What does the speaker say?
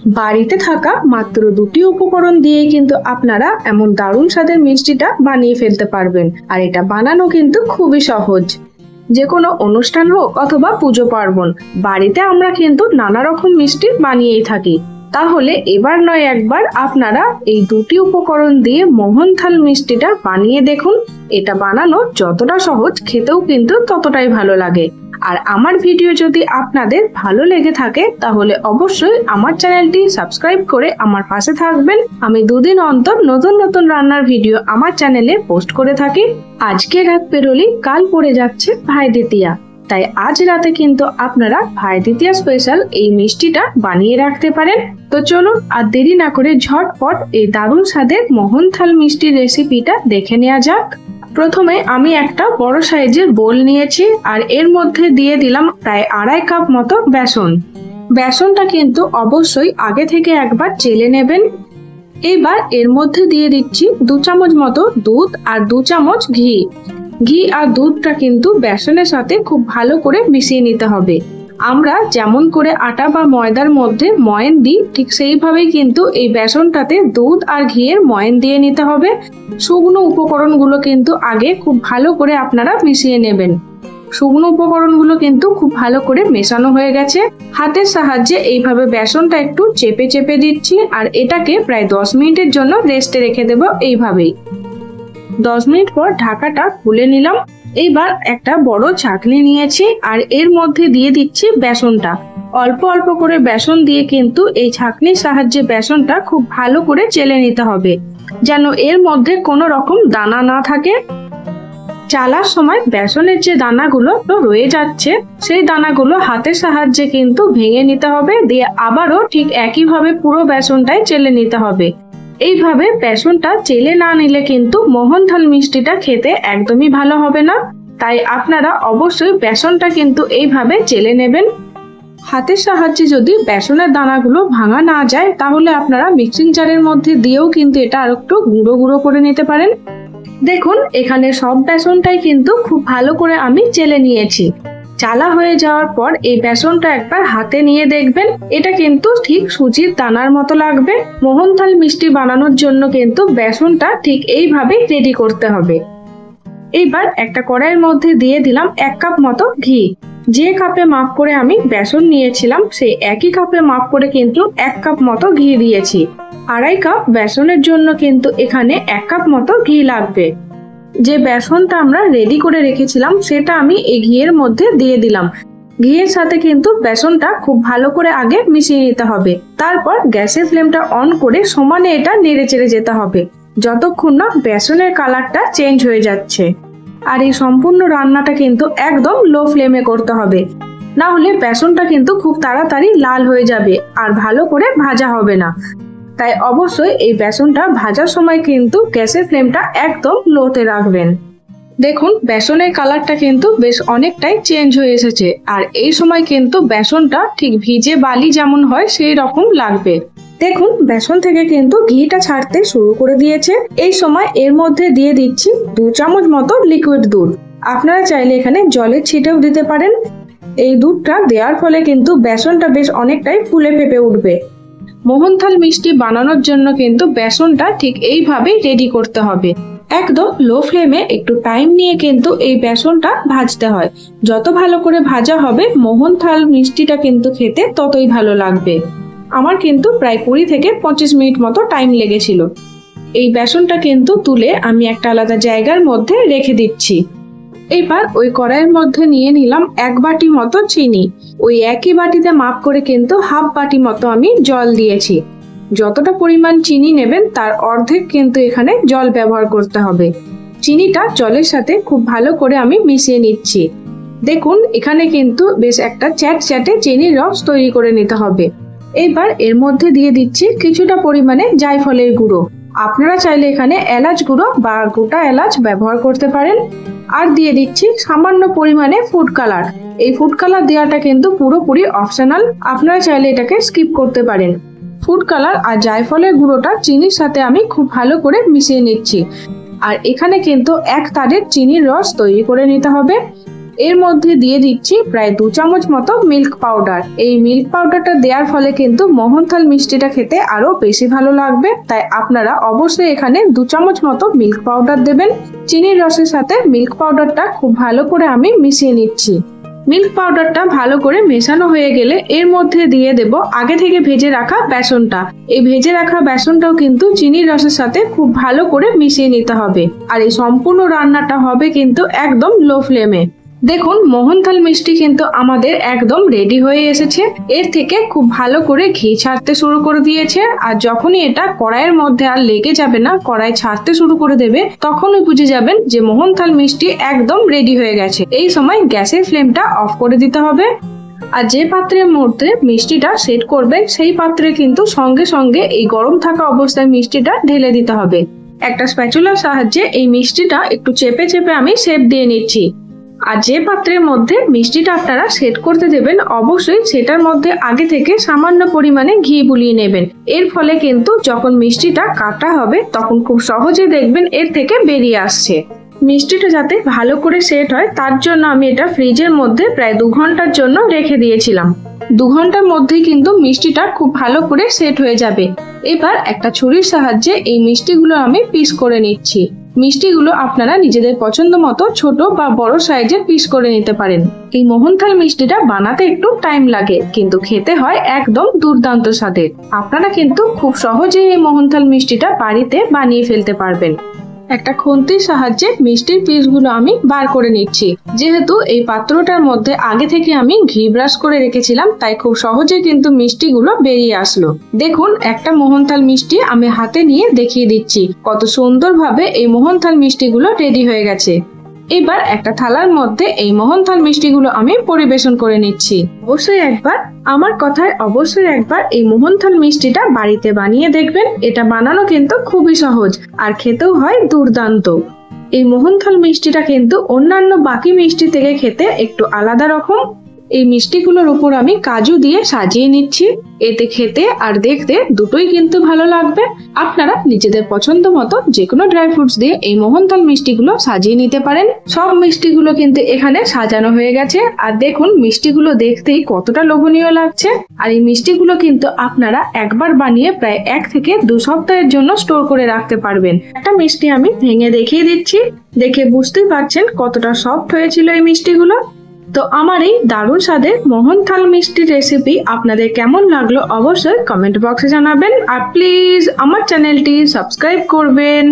বাড়িতে থাকা মাত্র দুটি উপকরণ দিয়েই কিন্তু আপনারা এমন দারুণ স্বাদের মিষ্টিটা বানিয়ে ফেলতে পারবেন। আর এটা বানানো কিন্তু খুবই সহজ। যে কোনো অনুষ্ঠান হোক অথবা পুজো পার্বণ, বাড়িতে আমরা কিন্তু নানা রকম মিষ্টি বানিয়েই থাকি। তাহলে এবার নয় একবার আপনারা এই দুটি উপকরণ দিয়ে মোহনথাল মিষ্টিটা বানিয়ে দেখুন। এটা বানানো যতটা সহজ, খেতেও কিন্তু ততটাই ভালো লাগে। আর আমার ভিডিও যদি আপনাদের ভালো লেগে থাকে তাহলে অবশ্যই আমার চ্যানেলটি সাবস্ক্রাইব করে আমার পাশে থাকবেন। আমি দুদিন অন্তর নতুন নতুন রান্নার ভিডিও আমার চ্যানেলে পোস্ট করে থাকি। আজকে রাত পেরোলেই কাল পড়ে যাচ্ছে ভাইদ্বিতীয়া, তাই আজ রাতে কিন্তু আপনারা ভাইদ্বিতীয়া স্পেশাল এই মিষ্টিটা বানিয়ে রাখতে পারেন। তো চলুন আর দেরি না করে ঝটপট এই দারুণ স্বাদের মোহনথাল মিষ্টির রেসিপিটা দেখে নেওয়া যাক। প্রথমে আমি একটা বড় সাইজের বোল নিয়েছি আর এর মধ্যে দিয়ে দিলাম প্রায় 2.5 কাপ মতো বেসন। বেসনটা কিন্তু অবশ্যই আগে থেকে একবার চেলে নেবেন। এবার এর মধ্যে দিয়ে দিচ্ছি 2 চামচ মতো দুধ আর 2 চামচ ঘি। ঘি আর দুধটা কিন্তু বেসনের সাথে খুব ভালো করে মিশিয়ে নিতে হবে। আমরা যেমন করে আটা বা ময়দার মধ্যে ময়ান দিই, ঠিক সেইভাবেই কিন্তু এই বেসনটাতে দুধ আর ঘিয়ের ময়ান দিয়ে নিতে হবে। শুকনো উপকরণগুলো কিন্তু আগে খুব ভালো করে আপনারা মিশিয়ে নেবেন। শুকনো উপকরণগুলো কিন্তু খুব ভালো করে মেশানো হয়ে গেছে। হাতের সাহায্যে এইভাবে বেসনটা একটু চেপে চেপে দিচ্ছি আর এটাকে প্রায় 10 মিনিটের জন্য রেস্টে রেখে দেব। এইভাবেই 10 মিনিট পর ঢাকাটা খুলে নিলাম। এইবার একটা বড় ছাঁকনি নিয়েছি আর এর মধ্যে দিয়ে দিচ্ছি বেসনটা। অল্প অল্প করে বেসন দিয়ে কিন্তু এই ছাঁকনির সাহায্যে বেসনটা খুব ভালো করে চেলে নিতে হবে, যেন এর মধ্যে কোনো রকম দানা না থাকে। চালার সময় বেসনের যে দানাগুলো তো রয়ে যাচ্ছে, সেই দানাগুলো হাতের সাহায্যে কিন্তু ভেঙে নিতে হবে, দিয়ে আবারও ঠিক একইভাবে পুরো বেসনটাই চেলে নিতে হবে। এইভাবে বেসনটা চেলে না নিলে কিন্তু মোহনথাল মিষ্টিটা খেতে একদমই ভালো হবে না। তাই আপনারা অবশ্যই বেসনটা কিন্তু এইভাবে চেলে নেবেন। হাতের সাহায্যে যদি বেসনের দানাগুলো ভাঙা না যায় তাহলে আপনারা মিক্সিং জারের মধ্যে দিয়েও কিন্তু এটা আর একটু গুঁড়ো গুঁড়ো করে নিতে পারেন। দেখুন এখানে সব বেসনটাই কিন্তু খুব ভালো করে আমি চেলে নিয়েছি। চালা হয়ে যাওয়ার পর এই বেসনটা একবার হাতে নিয়ে দেখবেন, এটা কিন্তু ঠিক সুজির দানার মতো লাগবে। মোহনথাল মিষ্টি বানানোর জন্য কিন্তু বেসনটা ঠিক এইভাবেই রেডি করতে হবে। এইবার একটা কড়াইয়ের মধ্যে দিয়ে দিলাম 1 কাপ মতো ঘি। যে কাপে মাপ করে আমি বেসন নিয়েছিলাম সেই একই কাপে মাপ করে কিন্তু 1 কাপ মতো ঘি দিয়েছি। 2.5 কাপ বেসনের জন্য কিন্তু এখানে 1 কাপ মতো ঘি লাগবে। যে বেসনটা আমরা রেডি করে রেখেছিলাম সেটা আমি এই ঘিয়ের মধ্যে দিয়ে দিলাম। ঘিয়ের সাথে কিন্তু বেসনটা খুব ভালো করে আগে মিশিয়ে নিতে হবে। তারপর গ্যাসের ফ্লেমটা অন করে সমানে এটা নেড়ে চেড়ে যেতে হবে যতক্ষণ না বেসনের কালারটা চেঞ্জ হয়ে যাচ্ছে। আর এই সম্পূর্ণ রান্নাটা কিন্তু একদম লো ফ্লেমে করতে হবে, না হলে বেসনটা কিন্তু খুব তাড়াতাড়ি লাল হয়ে যাবে আর ভালো করে ভাজা হবে না। তাই অবশ্যই এই বেসনটা ভাজার সময় কিন্তু গ্যাসের ফ্লেমটা একদম লোতে রাখবেন। দেখুন বেসনের কালারটা কিন্তু বেশ অনেকটাই চেঞ্জ হয়ে এসেছে আর এই সময় কিন্তু বেসনটা ঠিক ভিজে বালি যেমন হয় সেই রকম লাগবে। দেখুন বেসন থেকে কিন্তু ঘিটা ছাড়তে শুরু করে দিয়েছে। এই সময় এর মধ্যে দিয়ে দিচ্ছি 2 চামচ মতো লিকুইড দুধ। আপনারা চাইলে এখানে জলের ছিটেও দিতে পারেন। এই দুধটা দেওয়ার ফলে কিন্তু বেসনটা বেশ অনেকটাই ফুলে ফেপে উঠবে। মোহনথাল মিষ্টি বানানোর জন্য কিন্তু বেসনটা ঠিক এইভাবেই রেডি করতে হবে। একদম লো ফ্লেমে একটু টাইম নিয়ে কিন্তু এই বেসনটা ভাজতে হয়। যত ভালো করে ভাজা হবে মোহনথাল মিষ্টিটা কিন্তু খেতে ততই ভালো লাগবে। আমার কিন্তু প্রায় 20 থেকে 25 মিনিট মতো টাইম লেগেছিল। এই বেসনটা কিন্তু তুলে আমি একটা আলাদা জায়গার মধ্যে রেখে দিচ্ছি। এবার ওই কড়াইয়ের মধ্যে নিয়ে নিলাম 1 বাটি মতো চিনি। ওই একই বাটিতে মাপ করে কিন্তু হাফ বাটি মতো আমি জল দিয়েছি। যতটা পরিমাণ চিনি নেবেন তার অর্ধেক কিন্তু এখানে জল ব্যবহার করতে হবে। চিনিটা জলের সাথে খুব ভালো করে আমি মিশিয়ে নিচ্ছি। দেখুন এখানে কিন্তু বেশ একটা চ্যাটচ্যাটে চিনির রস তৈরি করে নিতে হবে। এবার এর মধ্যে দিয়ে দিচ্ছি কিছুটা পরিমাণে জায়ফলের গুঁড়ো। আপনারা চাইলে এখানে এলাচ গুঁড়ো বা গোটা এলাচ ব্যবহার করতে পারেন। আর দিয়ে দিচ্ছি সামান্য পরিমাণে ফুড কালার। এই ফুড কালার দেওয়াটা কিন্তু পুরোপুরি অপশনাল, আপনারা চাইলে এটাকে স্কিপ করতে পারেন। ফুড কালার আর জায়ফলের গুঁড়োটা চিনির সাথে আমি খুব ভালো করে মিশিয়ে নিচ্ছি। আর এখানে কিন্তু 1 তারের চিনির রস তৈরি করে নিতে হবে। এর মধ্যে দিয়ে দিচ্ছি প্রায় 2 চামচ মতো মিল্ক পাউডার। এই মিল্ক পাউডারটা দেওয়ার ফলে কিন্তু মোহনথাল মিষ্টিটা খেতে আরো বেশি ভালো লাগবে, তাই আপনারা অবশ্যই এখানে 2 চামচ মতো মিল্ক পাউডার দেবেন। চিনির রসের সাথে মিল্ক পাউডারটা খুব ভালো করে আমি মিশিয়ে নিচ্ছি। মিল্ক পাউডারটা ভালো করে মেশানো হয়ে গেলে এর মধ্যে দিয়ে দেব আগে থেকে ভেজে রাখা বেসনটা। এই ভেজে রাখা বেসনটাও কিন্তু চিনির রসের সাথে খুব ভালো করে মিশিয়ে নিতে হবে। আর এই সম্পূর্ণ রান্নাটা হবে কিন্তু একদম লো ফ্লেমে। দেখুন মোহনথাল মিষ্টি কিন্তু আমাদের একদম রেডি হয়ে এসেছে। এর থেকে খুব ভালো করে ঘি ছাড়তে শুরু করে দিয়েছে, আর যখনই এটা কড়াইয়ের মধ্যে আর লেগে যাবে না, কড়াই ছাড়তে শুরু করে দেবে, তখনই বুঝে যাবেন যে মোহনথাল মিষ্টি একদম রেডি হয়ে গেছে। এই সময় গ্যাসের ফ্লেমটা অফ করে দিতে হবে। আর যে পাত্রের মধ্যে মিষ্টিটা সেট করবেন সেই পাত্রে কিন্তু সঙ্গে সঙ্গে এই গরম থাকা অবস্থায় মিষ্টিটা ঢেলে দিতে হবে। একটা স্প্যাচুলার সাহায্যে এই মিষ্টিটা একটু চেপে চেপে আমি শেপ দিয়ে নিচ্ছি। আর যে পাত্রের মধ্যে মিষ্টিটা আপনারা সেট করতে দেবেন অবশ্যই সেটার মধ্যে আগে থেকে সামান্য পরিমাণে ঘি বুলিয়ে নেবেন। এর ফলে কিন্তু যখন মিষ্টিটা কাটা হবে তখন খুব সহজে দেখবেন এর থেকে বেরিয়ে আসছে। মিষ্টিটা যাতে ভালো করে সেট হয় তার জন্য আমি এটা ফ্রিজের মধ্যে প্রায় 2 ঘন্টার জন্য রেখে দিয়েছিলাম। 2 ঘন্টার মধ্যেই কিন্তু মিষ্টিটা খুব ভালো করে সেট হয়ে যাবে। এবার একটা ছুরির সাহায্যে এই মিষ্টিগুলো আমি পিস করে নিচ্ছি। মিষ্টিগুলো আপনারা নিজেদের পছন্দ মতো ছোট বা বড় সাইজের পিস করে নিতে পারেন। এই মোহনথাল মিষ্টিটা বানাতে একটু টাইম লাগে, কিন্তু খেতে হয় একদম দুর্দান্ত স্বাদের। আপনারা কিন্তু খুব সহজেই এই মোহনথাল মিষ্টিটা বাড়িতে বানিয়ে ফেলতে পারবেন। একটা খুন্তির সাহায্যে মিষ্টির পিসগুলো আমি বার করে নিচ্ছি। যেহেতু এই পাত্রটার মধ্যে আগে থেকে আমি ঘি ব্রাশ করে রেখেছিলাম, তাই খুব সহজে কিন্তু মিষ্টিগুলো বেরিয়ে আসলো। দেখুন একটা মোহনথাল মিষ্টি আমি হাতে নিয়ে দেখিয়ে দিচ্ছি কত সুন্দরভাবে এই মোহনথাল মিষ্টিগুলো রেডি হয়ে গেছে। এবার একটা থালার মধ্যে এই মোহনথাল মিষ্টিগুলো আমি পরিবেশন করে নিচ্ছি। অবশ্যই একবার এই মোহনথাল মিষ্টিটা বাড়িতে বানিয়ে দেখবেন। এটা বানানো কিন্তু খুবই সহজ আর খেতেও হয় দুর্দান্ত। এই মোহনথাল মিষ্টিটা কিন্তু অন্যান্য বাকি মিষ্টি থেকে খেতে একটু আলাদা রকম। এই মিষ্টিগুলোর উপর আমি কাজু দিয়ে সাজিয়ে নিচ্ছি। এতে খেতে আর দেখতে দুটোই কিন্তু ভালো লাগবে। আপনারা নিজেদের পছন্দ মতো যে কোনো ড্রাই ফ্রুটস দিয়ে এই মোহনথাল মিষ্টিগুলো সাজিয়ে নিতে পারেন। সব মিষ্টিগুলো কিন্তু এখানে সাজানো হয়ে গেছে। আর দেখুন মিষ্টিগুলো দেখতেই কতটা লোভনীয় লাগছে। আর এই মিষ্টিগুলো কিন্তু আপনারা একবার বানিয়ে প্রায় 1 থেকে 2 সপ্তাহের জন্য স্টোর করে রাখতে পারবেন। একটা মিষ্টি আমি ভেঙে দেখিয়ে দিচ্ছি, দেখে বুঝতেই পারছেন কতটা সফট হয়েছিল এই মিষ্টিগুলো। তো আমার এই দারুণ স্বাদের মোহনথাল মিষ্টির রেসিপি আপনাদের কেমন লাগলো অবশ্যই কমেন্ট বক্সে জানাবেন। আর প্লিজ আমার চ্যানেলটি সাবস্ক্রাইব করবেন।